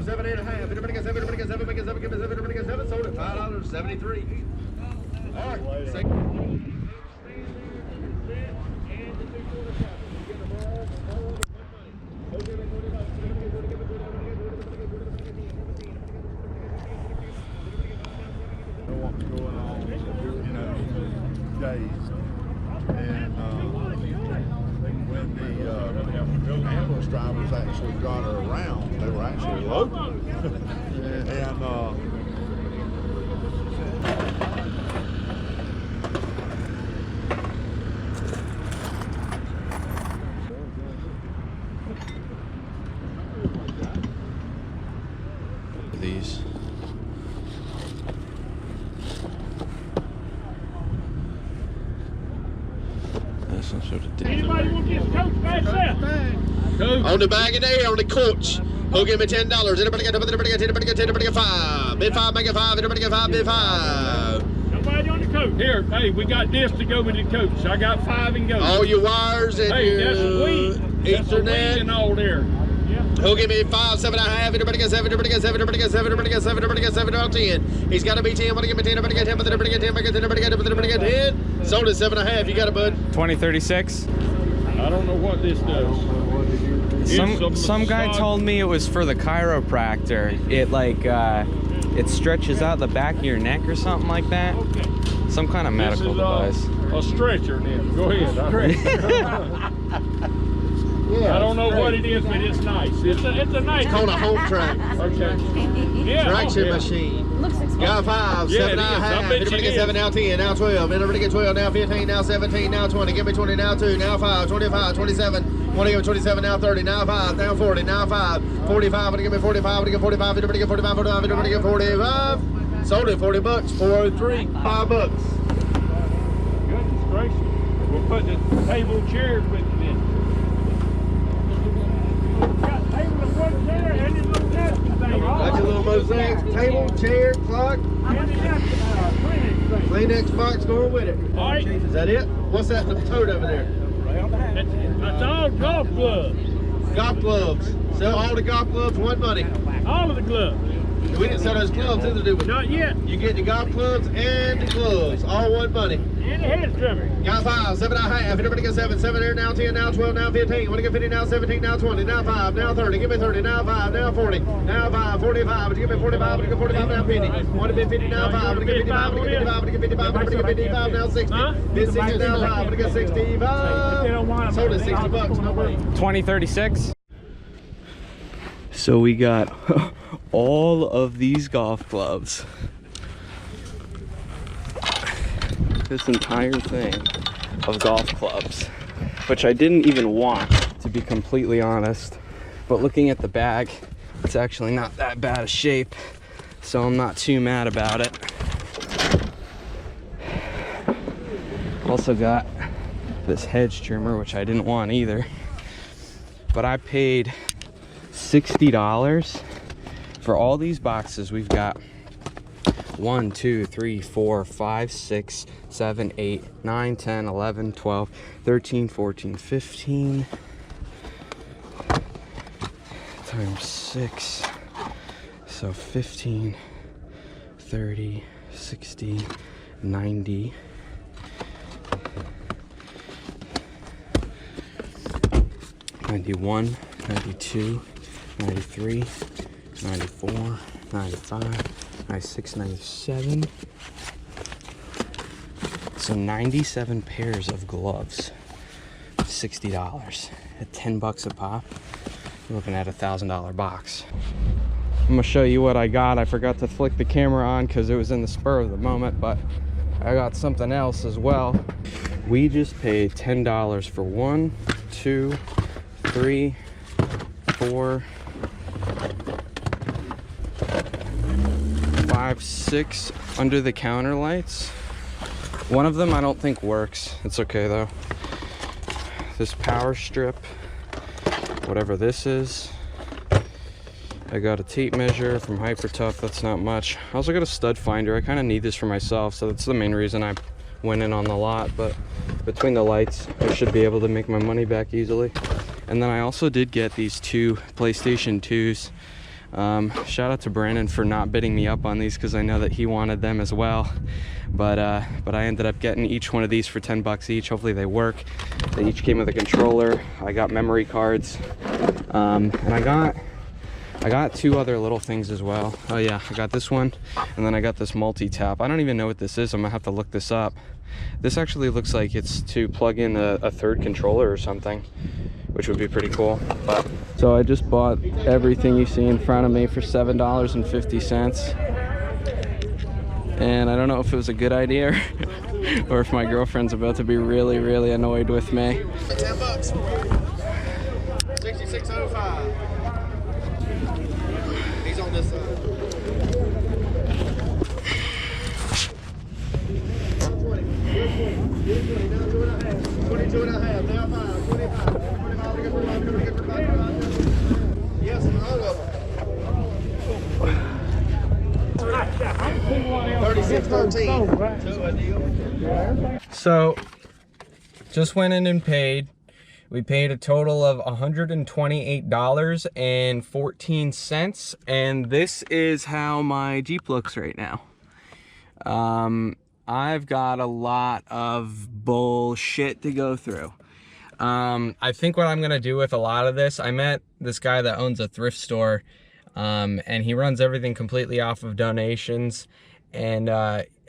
5, 7 and a half. Everybody get 7, everybody get 7, everybody get 7, give me 7, everybody get 7. Sold at $5.73. All right, what's going on, days. And when the ambulance drivers actually got her around, they were actually local. These. That's some sort of Anybody want this coach back there? on the bag of there, on the coach. Who'll give me $10? Anybody get 5. Bid 5, make it 5. Anybody get 5, bid 5. Nobody on the coach. Here, hey, we got this to go with the coach. I got 5 and go. All your wires and hey, that's a your weed. That's a weed Ethernet. and all there. Who'll give me 5, 7 and a half? Everybody get 7, everybody get 7, everybody get 7, everybody get 7, everybody get 7, about 10. He's got to be 10. Everybody give me 10, everybody get 10, everybody get 10, everybody get 10, everybody get 10. Sold at 7 and a half. You got it, bud. 2036. I don't know what this does. Some guy told me it was for the chiropractor. It it stretches out the back of your neck or something like that. Okay. Some kind of medical device. A stretcher then. Go ahead. I don't know what it is, but it's nice. It's a nice. It's called a home track. Okay. Yeah. Traction machine. Looks expensive. Got 5, Yeah, 7 it and a is. I half. bet Everybody you get it 7, is. now 10, now 12. Everybody get 12, now 15, now 17, now 20. Give me 20, now 2, now 5, 25, 27. Want to give me 27, now 30, now 5, now 40, now 5, 45. Want to give me 45, want to get 45. Everybody get 45, 45. Everybody get 45. Sold it, $40. 403, $5. Goodness gracious. We'll put the table chairs with it then. Got table and one chair and this little desk thing. Got your little mosaics, table, chair, clock, Kleenex box going with it. All right. Is that it? What's that tote over there? That's all golf gloves. Golf gloves. Sell all the golf gloves, one money. All of the gloves. We didn't sell those gloves either, did we? Not yet. You get the golf clubs and the gloves, all one money. And the head trimmer. Got 5, 7 and a half. Everybody get 7, 7 there, now 10, now 12, now 15. Want to get 50, now 17, now 20, now 5, now 30. Give me 30, now 5, now 40, now 5, 45. Would you give me 45? Want to get 45, now 50. Want to be 50, now 5. Want to get 55, want to get 55, want to get 55, want to get 55, now 60. Bid 60, now 5. Want to get 65. Sold it $60, no problem. 2036. So we got all of these golf gloves. This entire thing of golf clubs, which I didn't even want, to be completely honest. But looking at the bag, it's actually not that bad a shape, so I'm not too mad about it. Also got this hedge trimmer, which I didn't want either. But I paid $60 for all these boxes. We've got 1, 2, 3, 4, 5, 6, 7, 8, 9, 10, 11, 12, 13, 14, 15 times 6. So 15, 30, 60, 90. 91, 92, 93, 94, 95, 96, 97. So 97 pairs of gloves, $60 at $10 a pop. You're looking at a $1,000 box. I'm gonna show you what I got. I forgot to flick the camera on because it was in the spur of the moment, but I got something else as well. We just paid $10 for 1, 2, 3, 4, 5, 6 under the counter lights. One of them I don't think works. It's okay though. This power strip, whatever this is. I got a tape measure from Hypertough. That's not much. I also got a stud finder. I kind of need this for myself, so that's the main reason I went in on the lot. But between the lights, I should be able to make my money back easily. And then I also did get these 2 PlayStation 2s. Shout out to Brandon for not bidding me up on these because I know that he wanted them as well. But I ended up getting each one of these for 10 bucks each. Hopefully they work. They each came with a controller. I got memory cards, and I got two other little things as well. Oh yeah, I got this one, and then I got this multi-tap. I don't even know what this is. I'm gonna have to look this up. This actually looks like it's to plug in a third controller or something, which would be pretty cool. But so I just bought everything you see in front of me for $7.50. And I don't know if it was a good idea or if my girlfriend's about to be really, really annoyed with me. 10 bucks. 66.05. He's on this side. 22 and a half, now 5, 25, 25, yes, all of them. 36.13. So just went in and paid. We paid a total of $128.14, and this is how my Jeep looks right now. I've got a lot of bullshit to go through. I think what I'm gonna do with a lot of this, I met this guy that owns a thrift store, and he runs everything completely off of donations, and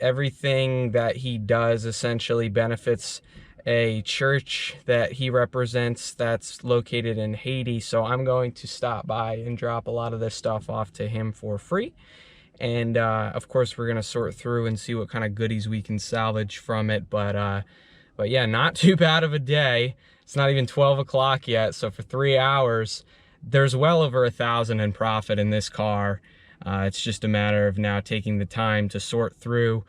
everything that he does essentially benefits a church that he represents that's located in Haiti. So I'm going to stop by and drop a lot of this stuff off to him for free. And of course we're gonna sort through and see what kind of goodies we can salvage from it. But yeah, not too bad of a day. It's not even 12 o'clock yet, so for 3 hours there's well over 1,000 in profit in this car. It's just a matter of now taking the time to sort through,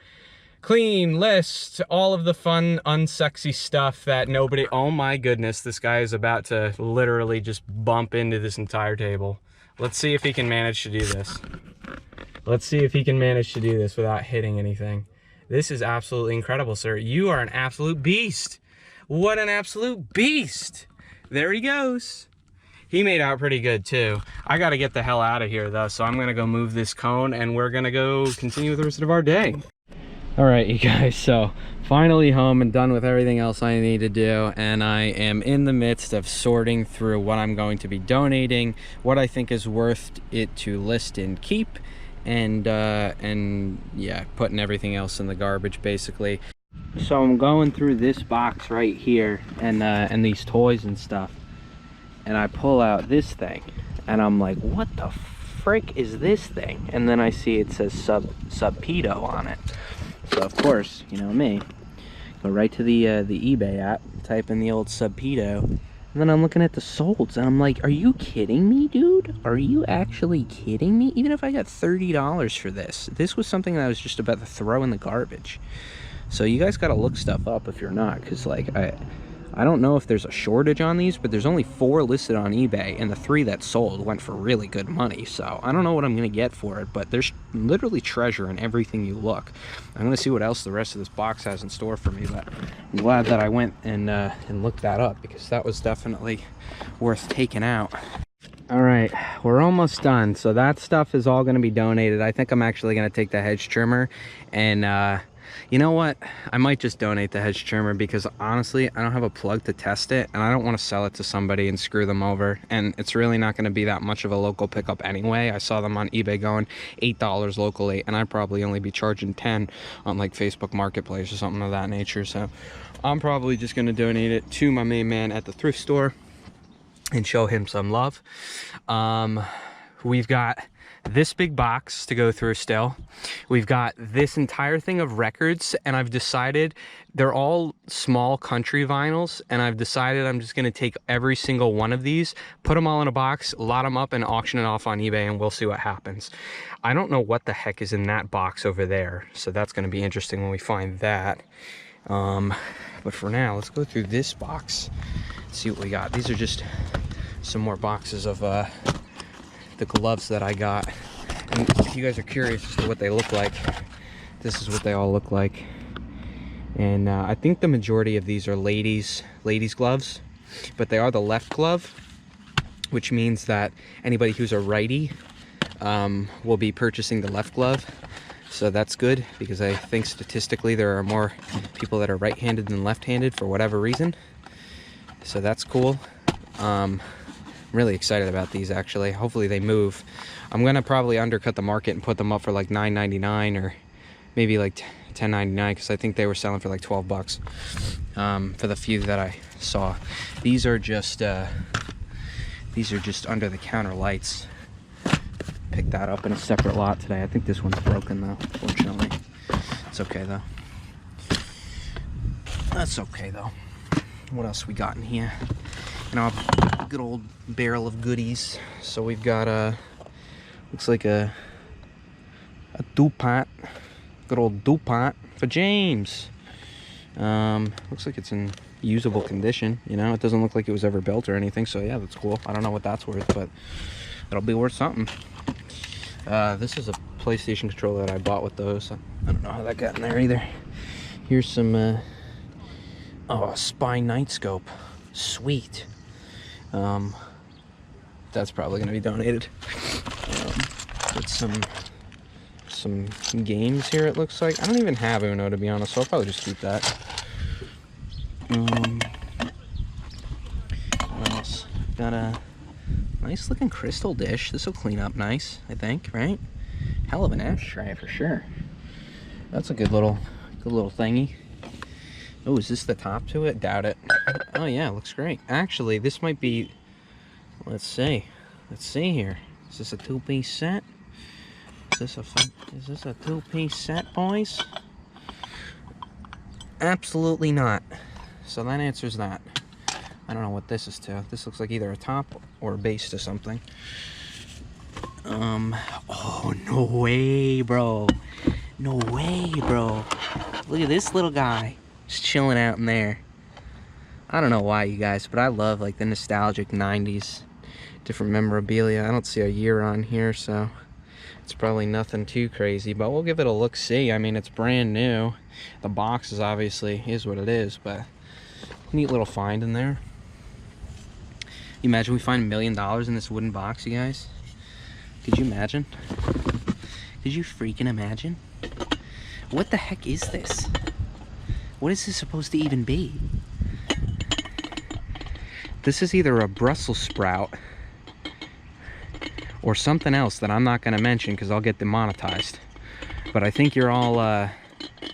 clean, list, all of the fun, unsexy stuff that nobody... Oh my goodness, this guy is about to literally just bump into this entire table. Let's see if he can manage to do this. Let's see if he can manage to do this without hitting anything. This is absolutely incredible, sir. You are an absolute beast. What an absolute beast. There he goes. He made out pretty good too. I gotta get the hell out of here though, so I'm gonna go move this cone and we're gonna go continue with the rest of our day. All right, you guys, so finally home and done with everything else I need to do, and I am in the midst of sorting through what I'm going to be donating, what I think is worth it to list and keep, and yeah, putting everything else in the garbage basically. So I'm going through this box right here and these toys and stuff, and I pull out this thing and I'm like, what the frick is this thing? And then I see it says Subpedo on it. So of course, you know me, go right to the eBay app, type in the old Subpedo, and then I'm looking at the solds and I'm like, are you kidding me, dude? Are you actually kidding me? Even if I got $30 for this was something that I was just about to throw in the garbage. So you guys got to look stuff up if you're not, because like I don't know if there's a shortage on these, but there's only 4 listed on eBay, and the 3 that sold went for really good money. So I don't know what I'm gonna get for it, but there's literally treasure in everything you look. I'm gonna see what else the rest of this box has in store for me, but I'm glad that I went and looked that up, because that was definitely worth taking out. All right, we're almost done. So that stuff is all gonna be donated. I think I'm actually gonna take the hedge trimmer and you know what? I might just donate the hedge trimmer, because honestly, I don't have a plug to test it, and I don't want to sell it to somebody and screw them over. And it's really not going to be that much of a local pickup anyway. I saw them on eBay going $8 locally, and I'd probably only be charging 10 on like Facebook Marketplace or something of that nature. So I'm probably just going to donate it to my main man at the thrift store and show him some love. We've got this big box to go through still. We've got this entire thing of records, and I've decided they're all small country vinyls, and I've decided I'm just going to take every single one of these, put them all in a box, lot them up, and auction it off on eBay, and we'll see what happens. I don't know what the heck is in that box over there, so that's going to be interesting when we find that. But for now, let's go through this box, see what we got. These are just some more boxes of the gloves that I got, and if you guys are curious as to what they look like, this is what they all look like. And I think the majority of these are ladies gloves, but they are the left glove, which means that anybody who's a righty will be purchasing the left glove. So that's good, because I think statistically there are more people that are right-handed than left-handed for whatever reason. So that's cool. I'm really excited about these, actually. Hopefully they move. I'm gonna probably undercut the market and put them up for like $9.99 or maybe like $10.99, because I think they were selling for like 12 bucks for the few that I saw. These are just under the counter lights. Picked that up in a separate lot today. I think this one's broken though, fortunately. It's okay though. That's okay though. What else we got in here? You know, a good old barrel of goodies. So we've got looks like a DuPont. Good old DuPont for James. Looks like it's in usable condition. You know, it doesn't look like it was ever built or anything. So yeah, that's cool. I don't know what that's worth, but it'll be worth something. This is a PlayStation controller that I bought with those. I don't know how that got in there either. Here's some, oh, a Spine Night Scope. Sweet. That's probably going to be donated. Put some games here, it looks like. I don't even have Uno, to be honest, so I'll probably just keep that. What else? Got a nice looking crystal dish. This will clean up nice, I think, right? Hell of an ashtray for sure. That's a good little thingy. Oh, is this the top to it? Doubt it. Oh yeah, looks great. Actually, this might be, let's see here. Is this a two-piece set? Is this a two-piece set, boys? Absolutely not. So that answers that. I don't know what this is to. This looks like either a top or a base to something. Oh, no way, bro. No way, bro. Look at this little guy. Just chilling out in there. I don't know why, you guys, but I love like the nostalgic 90s. Different memorabilia. I don't see a year on here, so it's probably nothing too crazy, but we'll give it a look-see. I mean, it's brand new. The box is obviously is what it is, but neat little find in there. You imagine we find $1 million in this wooden box, you guys? Could you imagine? Could you freaking imagine? What the heck is this? What is this supposed to even be? This is either a Brussels sprout or something else that I'm not going to mention because I'll get demonetized. But I think you're all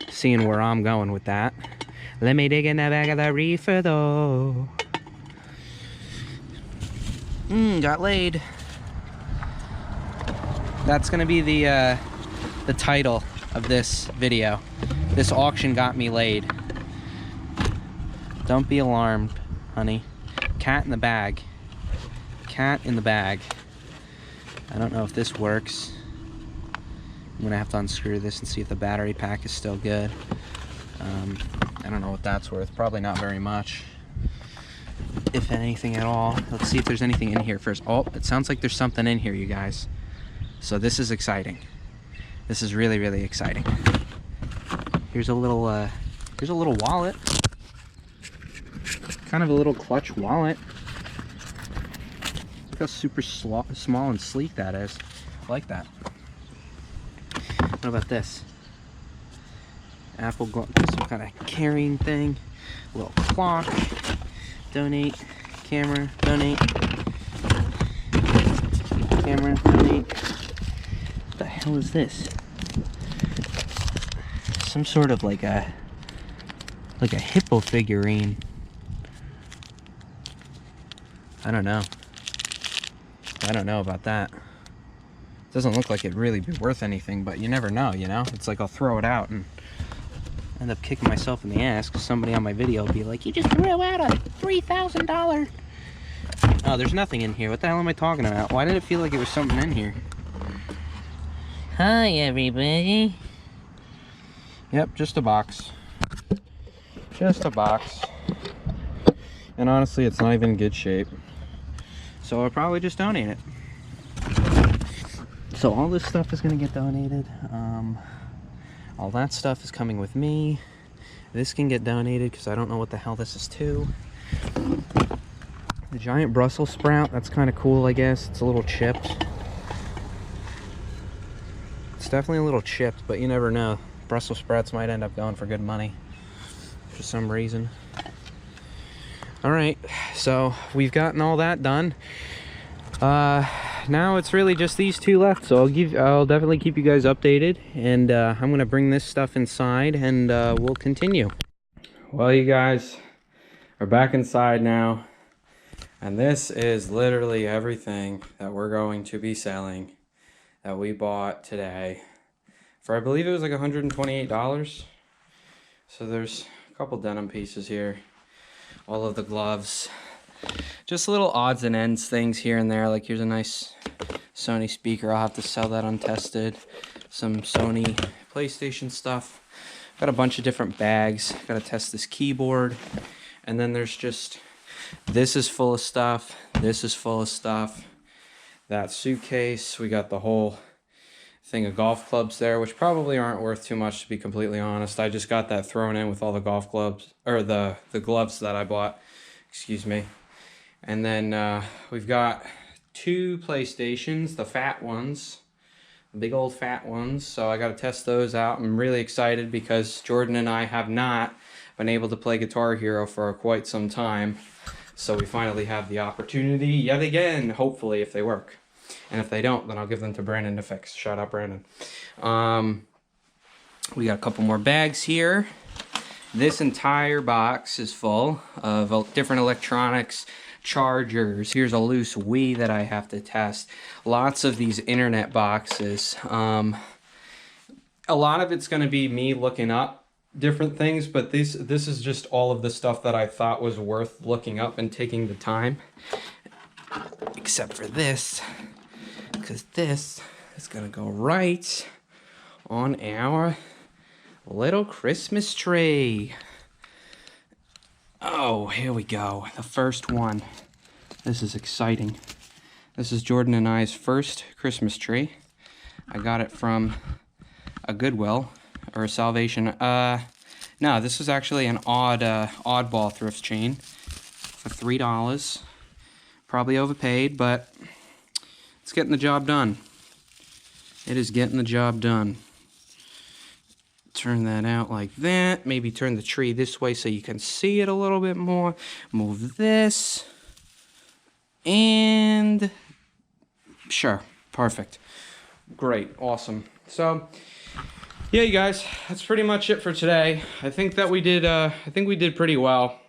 seeing where I'm going with that. Let me dig in the back of the reefer though. Got laid. That's gonna be the title of this video. This auction got me laid. Don't be alarmed, honey. Cat in the bag. Cat in the bag. I don't know if this works. I'm gonna have to unscrew this and see if the battery pack is still good. I don't know what that's worth. Probably not very much, if anything at all. Let's see if there's anything in here first. Oh, it sounds like there's something in here, you guys. So this is exciting. This is really, really exciting. Here's a little wallet. Kind of a little clutch wallet. Look how super small and sleek that is. I like that. What about this? Apple glove, some kind of carrying thing. A little clock. Donate. Camera. Donate. Camera. Donate. What the hell is this? Some sort of like a hippo figurine. I don't know. I don't know about that. Doesn't look like it'd really be worth anything, but you never know, you know? It's like I'll throw it out and end up kicking myself in the ass because somebody on my video will be like, you just threw out a $3,000. Oh, there's nothing in here. What the hell am I talking about? Why did it feel like it was something in here? Hi, everybody. Yep, just a box. Just a box. And honestly, it's not even in good shape. So I'll probably just donate it. So all this stuff is going to get donated. All that stuff is coming with me. This can get donated because I don't know what the hell this is to. The giant Brussels sprout, that's kind of cool, I guess. It's a little chipped. definitely a little chipped, but you never know. Brussels sprouts might end up going for good money for some reason. All right, so we've gotten all that done. Now it's really just these two left, so I'll definitely keep you guys updated, and I'm gonna bring this stuff inside, and we'll continue. Well, you guys are back inside now, and this is literally everything that we're going to be selling that we bought today for, I believe it was like $128. So there's a couple denim pieces here, all of the gloves, just little odds and ends things here and there. Like here's a nice Sony speaker, I'll have to sell that untested. Some Sony PlayStation stuff. Got a bunch of different bags, gotta test this keyboard. And then there's just, this is full of stuff, this is full of stuff. That suitcase, we got the whole thing of golf clubs there, which probably aren't worth too much, to be completely honest. I just got that thrown in with all the golf clubs, or the gloves that I bought, excuse me. And then we've got 2 PlayStations, the fat ones, the big old fat ones. So I got to test those out. I'm really excited because Jordan and I have not been able to play Guitar Hero for quite some time. So we finally have the opportunity yet again, hopefully, if they work. And if they don't, then I'll give them to Brandon to fix. Shout out, Brandon. We got a couple more bags here. This entire box is full of different electronics, chargers. Here's a loose Wii that I have to test. Lots of these internet boxes. A lot of it's going to be me looking up different things, but this is just all of the stuff that I thought was worth looking up and taking the time. Except for this, because this is going to go right on our little Christmas tree. Oh, here we go. The first one. This is exciting. This is Jordan and I's first Christmas tree. I got it from a Goodwill or a Salvation. No, this was actually an oddball thrift chain for $3. Probably overpaid, but it's getting the job done. It is getting the job done. Turn that out like that. Maybe turn the tree this way so you can see it a little bit more. Move this. And sure, perfect. Great, awesome. So yeah, you guys, that's pretty much it for today. I think that we did pretty well,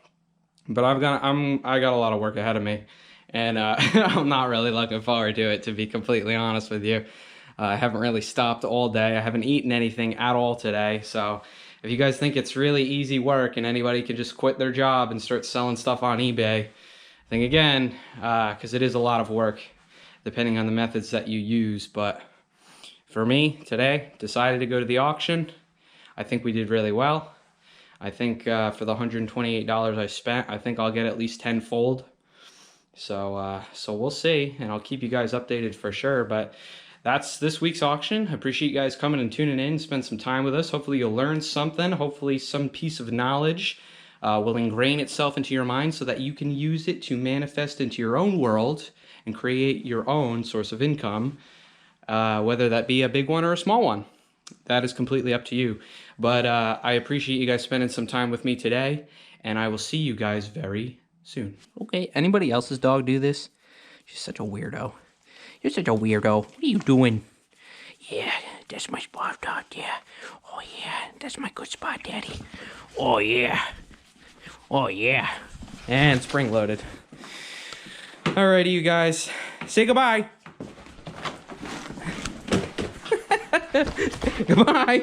but I got a lot of work ahead of me, and I'm not really looking forward to it, to be completely honest with you. I haven't really stopped all day. I haven't eaten anything at all today. So if you guys think it's really easy work and anybody can just quit their job and start selling stuff on eBay, think again, because it is a lot of work depending on the methods that you use. But for me today, decided to go to the auction. I think we did really well. I think for the $128 I spent, I think I'll get at least tenfold. So we'll see, and I'll keep you guys updated for sure. But that's this week's auction. I appreciate you guys coming and tuning in, spend some time with us. Hopefully you'll learn something. Hopefully some piece of knowledge will ingrain itself into your mind so that you can use it to manifest into your own world and create your own source of income, whether that be a big one or a small one. That is completely up to you. But I appreciate you guys spending some time with me today, and I will see you guys very soon. Okay, anybody else's dog do this? She's such a weirdo. You're such a weirdo. What are you doing? Yeah, that's my spot dog, yeah. Oh yeah, that's my good spot, Daddy. Oh yeah. Oh yeah. And spring loaded. Alrighty, you guys. Say goodbye. Goodbye.